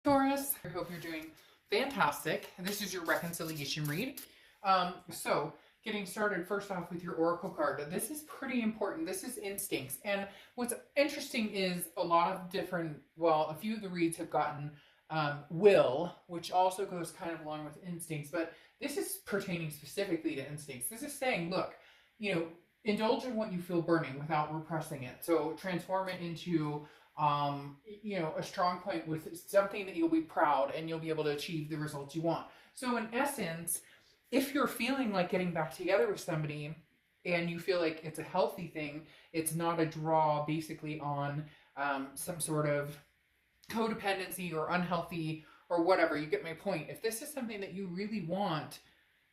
Taurus, I hope you're doing fantastic. This is your reconciliation read. So getting started first off with your oracle card. This is pretty important. This is instincts. And what's interesting is a lot of different, well, a few of the reads have gotten will, which also goes kind of along with instincts, but this is pertaining specifically to instincts. This is saying, look, indulge in what you feel burning without repressing it. So transform it into a strong point with something that you'll be proud and you'll be able to achieve the results you want. So in essence, if you're feeling like getting back together with somebody and you feel like it's a healthy thing, it's not a draw basically on some sort of codependency or unhealthy or whatever, you get my point. If this is something that you really want,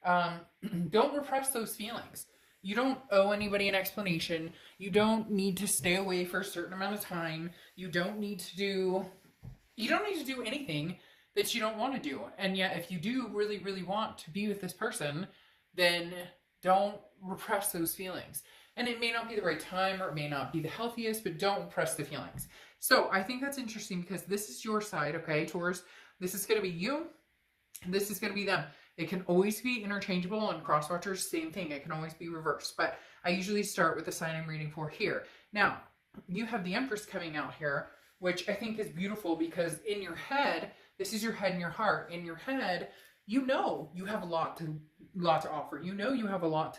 don't repress those feelings. You don't owe anybody an explanation. You don't need to stay away for a certain amount of time. You don't need to do anything that you don't want to do. And yet, if you do really, really want to be with this person, then don't repress those feelings. And it may not be the right time or it may not be the healthiest, but don't repress the feelings. So I think that's interesting because this is your side, okay, Taurus? This is going to be you, and this is going to be them. It can always be interchangeable, and cross-watchers, same thing. It can always be reversed, but I usually start with the sign I'm reading for here. Now, you have the Empress coming out here, which I think is beautiful because in your head, this is your head and your heart. In your head, you know you have a lot to offer. You know you have a lot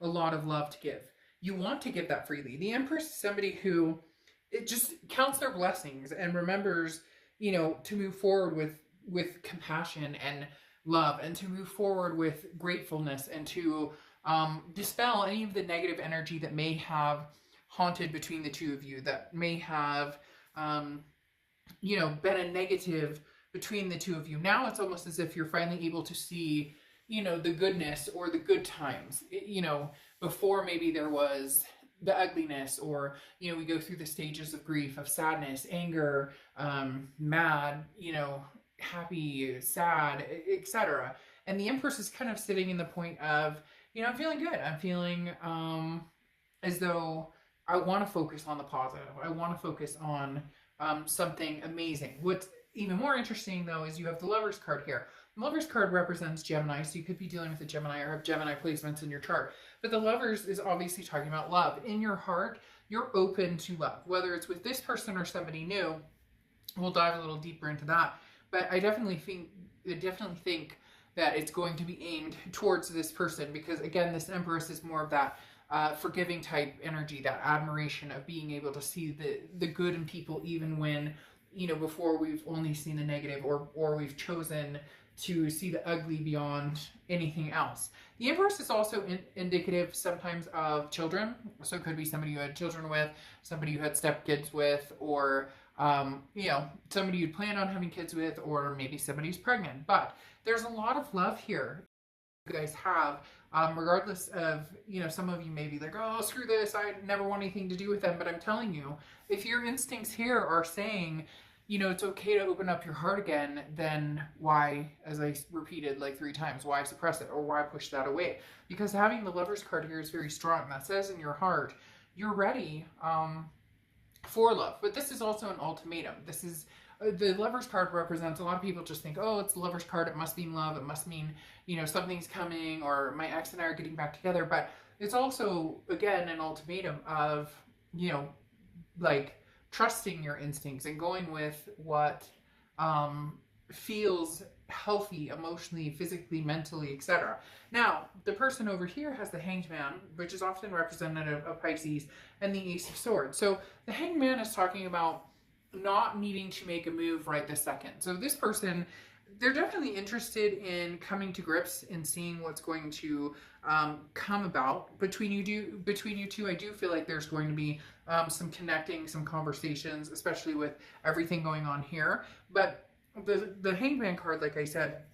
of love to give. You want to give that freely. The Empress is somebody who it just counts their blessings and remembers, to move forward with compassion and love, and to move forward with gratefulness, and to dispel any of the negative energy that may have haunted between the two of you, that may have been a negative between the two of you. Now it's almost as if you're finally able to see the goodness or the good times. Before maybe there was the ugliness, or we go through the stages of grief, of sadness, anger, mad, happy, sad, etc. And the Empress is kind of sitting in the point of, I'm feeling good. I'm feeling as though I want to focus on the positive. I want to focus on something amazing. What's even more interesting, though, is you have the Lover's card here. The Lover's card represents Gemini, so you could be dealing with a Gemini or have Gemini placements in your chart. But the Lovers is obviously talking about love. In your heart, you're open to love, whether it's with this person or somebody new. We'll dive a little deeper into that. But I definitely think that it's going to be aimed towards this person because, again, this Empress is more of that forgiving type energy, that admiration of being able to see the good in people even when, before we've only seen the negative or we've chosen to see the ugly beyond anything else. The Empress is also indicative sometimes of children. So it could be somebody you had children with, somebody you had stepkids with, or somebody you'd plan on having kids with, or maybe somebody who's pregnant. But there's a lot of love here you guys have, regardless of, some of you may be like, oh, screw this, I never want anything to do with them. But I'm telling you, if your instincts here are saying, it's okay to open up your heart again, then why, as I repeated like 3 times, why suppress it or why push that away? Because having the Lover's card here is very strong. That says in your heart, you're ready for love. But this is also an ultimatum. This is the Lover's card represents, a lot of people just think, oh, it's the Lover's card, it must mean love, it must mean, something's coming, or my ex and I are getting back together. But it's also, again, an ultimatum of, like trusting your instincts and going with what feels healthy emotionally, physically, mentally, etc. Now, the person over here has the Hanged Man, which is often representative of Pisces, and the Ace of Swords. So the Hanged Man is talking about not needing to make a move right this second. So this person, they're definitely interested in coming to grips and seeing what's going to come about between you two. I do feel like there's going to be some connecting, some conversations, especially with everything going on here. But the Hangman card, like I said,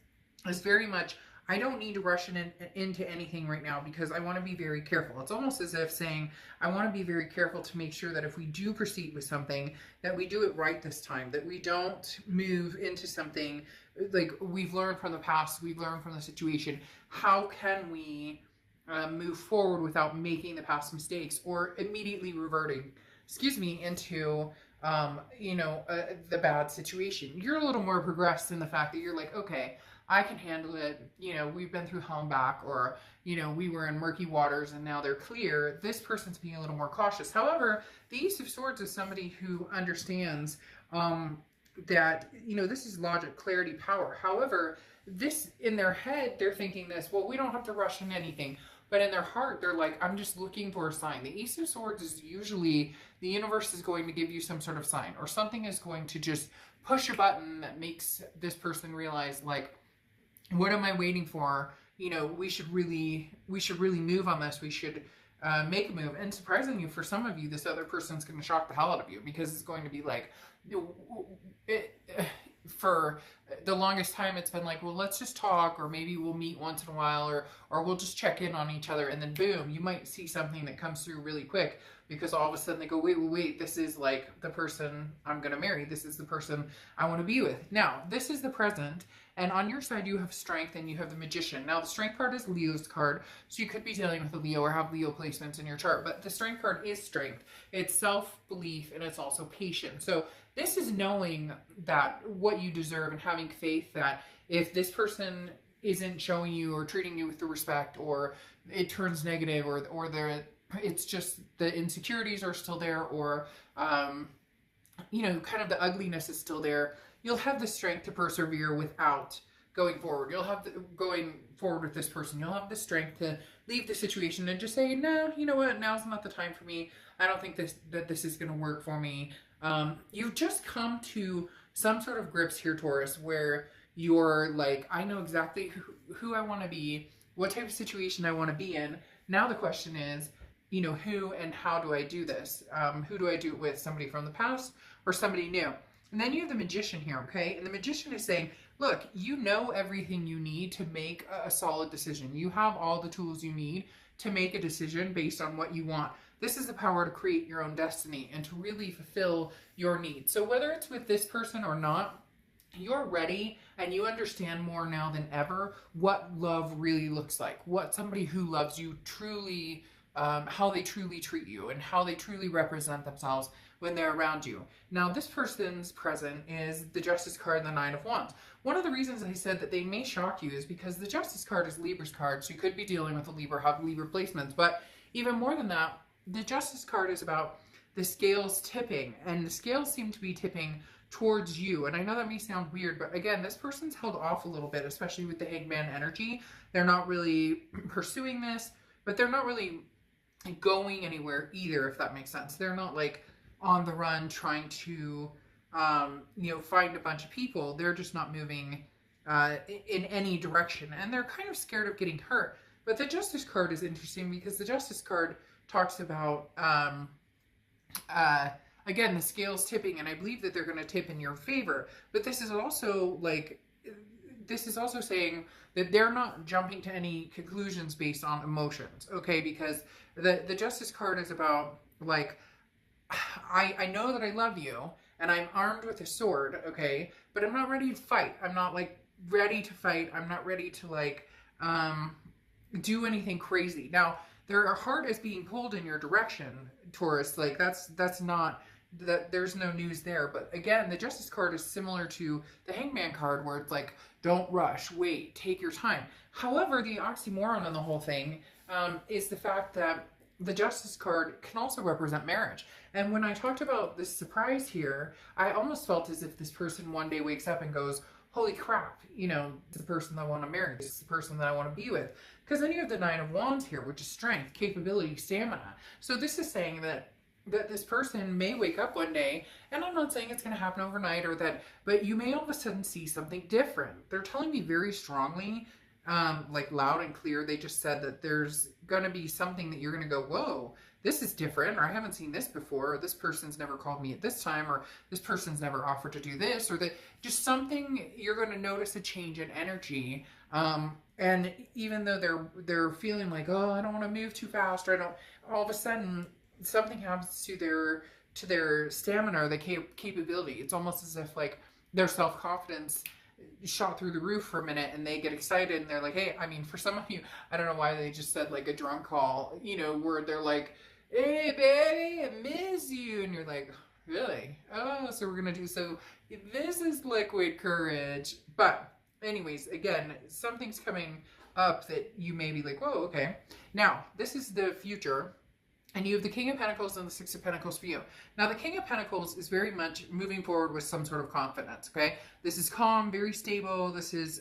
is very much, I don't need to rush into anything right now because I want to be very careful. It's almost as if saying, I want to be very careful to make sure that if we do proceed with something, that we do it right this time, that we don't move into something like we've learned from the past, we've learned from the situation. How can we move forward without making the past mistakes or immediately reverting, into the bad situation. You're a little more progressed in the fact that you're like, okay, I can handle it. We've been through hell and back, or, we were in murky waters and now they're clear. This person's being a little more cautious. However, the Ace of Swords is somebody who understands that, this is logic, clarity, power. However, this in their head, they're thinking this, well, we don't have to rush into anything. But in their heart, they're like, I'm just looking for a sign. The Ace of Swords is usually the universe is going to give you some sort of sign, or something is going to just push a button that makes this person realize, like, what am I waiting for? We should really move on this. We should make a move. And surprisingly, for some of you, this other person's going to shock the hell out of you, because it's going to be like, for the longest time it's been like, well, let's just talk, or maybe we'll meet once in a while, or we'll just check in on each other, and then boom, you might see something that comes through really quick, because all of a sudden they go, wait, this is like the person I'm gonna marry. This is the person I want to be with. Now, this is the present, and on your side you have Strength and you have the Magician. Now, the Strength card is Leo's card, so you could be dealing with a Leo or have Leo placements in your chart, but the Strength card is strength. It's self-belief, and it's also patience. So this is knowing that what you deserve, and having faith that if this person isn't showing you or treating you with the respect, or it turns negative, or it's just the insecurities are still there, or kind of the ugliness is still there, you'll have the strength to persevere without going forward. Going forward with this person, you'll have the strength to leave the situation and just say, no, you know what, now's not the time for me. I don't think that this is going to work for me. You've just come to some sort of grips here, Taurus, where you're like, I know exactly who I want to be, what type of situation I want to be in. Now the question is, who and how do I do this? Who do I do it with? Somebody from the past or somebody new? And then you have the Magician here, okay? And the Magician is saying, look, you know everything you need to make a solid decision. You have all the tools you need to make a decision based on what you want. This is the power to create your own destiny and to really fulfill your needs. So whether it's with this person or not, you're ready, and you understand more now than ever what love really looks like, what somebody who loves you truly, how they truly treat you, and how they truly represent themselves when they're around you. Now, this person's present is the Justice card and the Nine of Wands. One of the reasons I said that they may shock you is because the Justice card is Libra's card, so you could be dealing with a Libra, have Libra placements. But even more than that, the Justice card is about the scales tipping, and the scales seem to be tipping towards you. And I know that may sound weird, but again, this person's held off a little bit, especially with the Hangman energy. They're not really pursuing this, but they're not really going anywhere either, if that makes sense. They're not like on the run trying to find a bunch of people. They're just not moving in any direction, and they're kind of scared of getting hurt. But the Justice card is interesting because the Justice card talks about again, the scales tipping, and I believe that they're going to tip in your favor. But this is also saying that they're not jumping to any conclusions based on emotions, okay? Because the Justice card is about, like, I know that I love you, and I'm armed with a sword, okay? But I'm not ready to fight. I'm not, like, ready to fight. I'm not ready to, like, do anything crazy. Now, their heart is being pulled in your direction, Taurus. Like, that's not... there's no news there. But again, the Justice card is similar to the Hangman card, where it's like, don't rush, wait, take your time. However, the oxymoron in the whole thing is the fact that the Justice card can also represent marriage. And when I talked about this surprise here, I almost felt as if this person one day wakes up and goes, holy crap, the person I want to marry, this is the person that I want to be with. Because then you have the Nine of Wands here, which is strength, capability, stamina. So this is saying that this person may wake up one day, and I'm not saying it's going to happen overnight but you may all of a sudden see something different. They're telling me very strongly, like loud and clear, they just said that there's going to be something that you're going to go, whoa, this is different, or I haven't seen this before, or this person's never called me at this time, or this person's never offered to do this, or that just something, you're going to notice a change in energy. And even though they're feeling like, oh, I don't want to move too fast, or all of a sudden something happens to their stamina or the capability. It's almost as if, like, their self-confidence shot through the roof for a minute, and they get excited, and they're like, hey, I mean, for some of you, I don't know why they just said like a drunk call, where they're like, hey baby, I miss you, and you're like, Really? Oh, so we're gonna do so. This is liquid courage, but anyways, again, something's coming up that you may be like, whoa, okay. Now, this is the future, and you have the King of Pentacles and the Six of Pentacles for you. Now, the King of Pentacles is very much moving forward with some sort of confidence. Okay, this is calm, very stable. This is,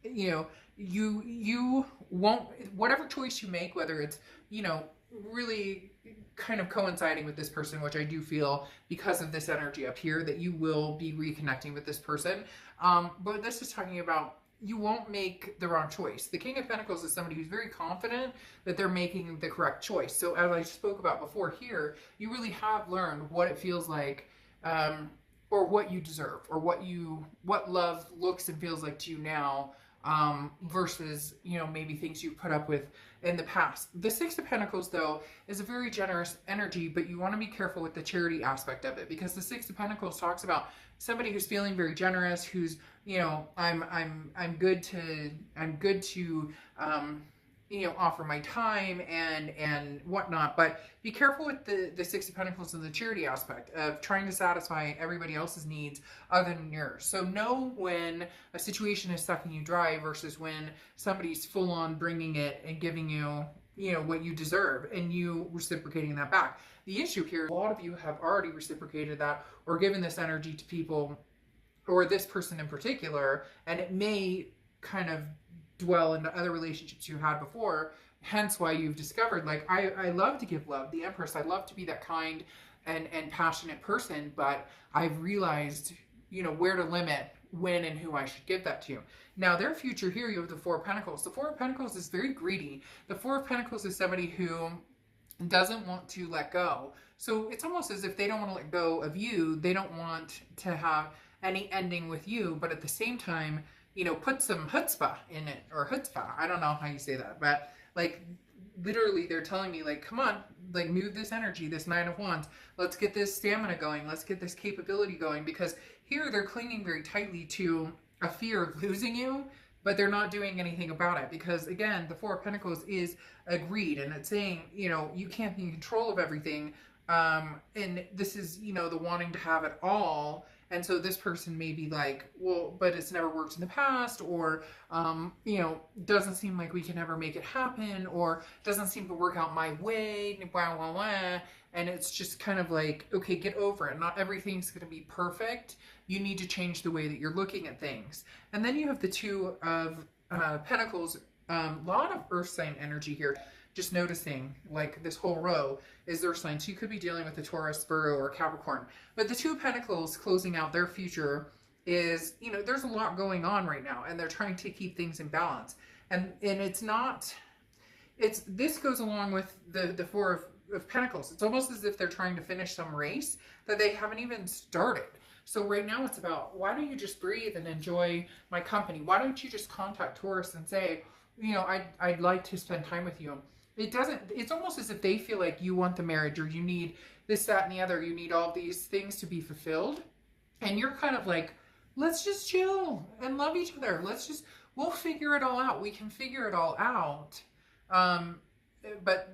you know, you won't, whatever choice you make, whether it's, you know, really kind of coinciding with this person, which I do feel because of this energy up here that you will be reconnecting with this person. But this is talking about you won't make the wrong choice. The King of Pentacles is somebody who's very confident that they're making the correct choice. So as I spoke about before here, you really have learned what it feels like, or what you deserve, or what love looks and feels like to you now, versus, you know, maybe things you put up with in the past. The Six of Pentacles, though, is a very generous energy, but you want to be careful with the charity aspect of it, because the Six of Pentacles talks about somebody who's feeling very generous, who's, you know, I'm good to you know, offer my time and whatnot. But be careful with the Six of Pentacles and the charity aspect of trying to satisfy everybody else's needs other than yours. So know when a situation is sucking you dry versus when somebody's full on bringing it and giving you, you know, what you deserve and you reciprocating that back. The issue here, a lot of you have already reciprocated that or given this energy to people, or this person in particular, and it may kind of dwell into other relationships you had before, hence why you've discovered, like, I love to give love, the Empress, I love to be that kind and passionate person, but I've realized, you know, where to limit when and who I should give that to. Now, their future here, you have the Four of Pentacles. The Four of Pentacles is very greedy. The Four of Pentacles is somebody who doesn't want to let go. So it's almost as if they don't want to let go of you. They don't want to have any ending with you, but at the same time, you know, put some chutzpah in it, or chutzpah. I don't know how you say that, but like literally they're telling me, like, come on, like, move this energy, this Nine of Wands. Let's get this stamina going. Let's get this capability going, because here they're clinging very tightly to a fear of losing you, but they're not doing anything about it, because again, the Four of Pentacles is a greed, and it's saying, you know, you can't be in control of everything. And this is, you know, the wanting to have it all. And so this person may be like, well, but it's never worked in the past, or, you know, doesn't seem like we can ever make it happen, or doesn't seem to work out my way, blah, blah, blah. And it's just kind of like, okay, get over it. Not everything's going to be perfect. You need to change the way that you're looking at things. And then you have the Two of Pentacles, a lot of earth sign energy here. Just noticing, like, this whole row is their sign. So you could be dealing with a Taurus, Virgo, or Capricorn. But the Two of Pentacles closing out their future is, you know, there's a lot going on right now, and they're trying to keep things in balance. And it's not, this goes along with the Four of Pentacles. It's almost as if they're trying to finish some race that they haven't even started. So right now it's about, why don't you just breathe and enjoy my company? Why don't you just contact Taurus and say, you know, I'd like to spend time with you. It's almost as if they feel like you want the marriage, or you need this, that, and the other. You need all these things to be fulfilled. And you're kind of like, let's just chill and love each other. We'll figure it all out. We can figure it all out. But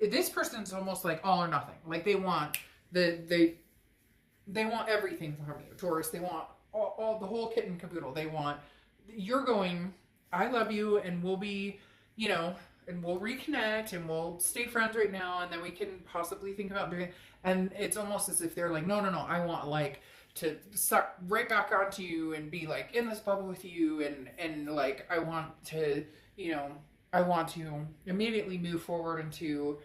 this person's almost like all or nothing. Like they want they want everything from you, Taurus. They want all the whole kit and caboodle. They want, you're going, I love you, and we'll be, you know, and we'll reconnect and we'll stay friends right now, and then we can possibly think about doing it. And it's almost as if they're like, no, I want, like, to suck right back onto you and be like in this bubble with you, and like I want to, you know, I want to immediately move forward into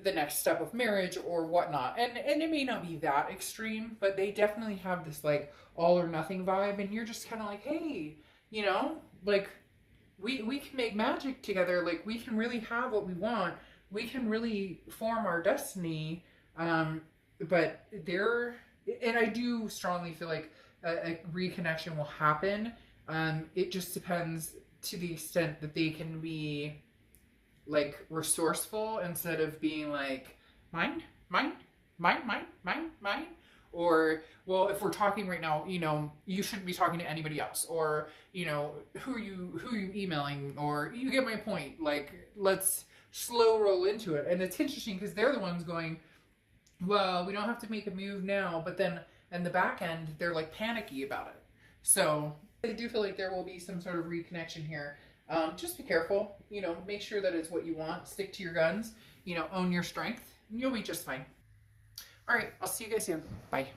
the next step of marriage or whatnot. And it may not be that extreme, but they definitely have this like all or nothing vibe, and you're just kind of like, hey, you know, like, we can make magic together. Like, we can really have what we want. We can really form our destiny. But and I do strongly feel like a reconnection will happen. It just depends to the extent that they can be like resourceful instead of being like, mine. Or, well, if we're talking right now, you know, you shouldn't be talking to anybody else. Or, you know, who are you emailing? Or, you get my point. Like, let's slow roll into it. And it's interesting because they're the ones going, well, we don't have to make a move now, but then in the back end, they're like panicky about it. So I do feel like there will be some sort of reconnection here. Just be careful, you know, make sure that it's what you want, stick to your guns, you know, own your strength, and you'll be just fine. All right, I'll see you guys soon. Bye.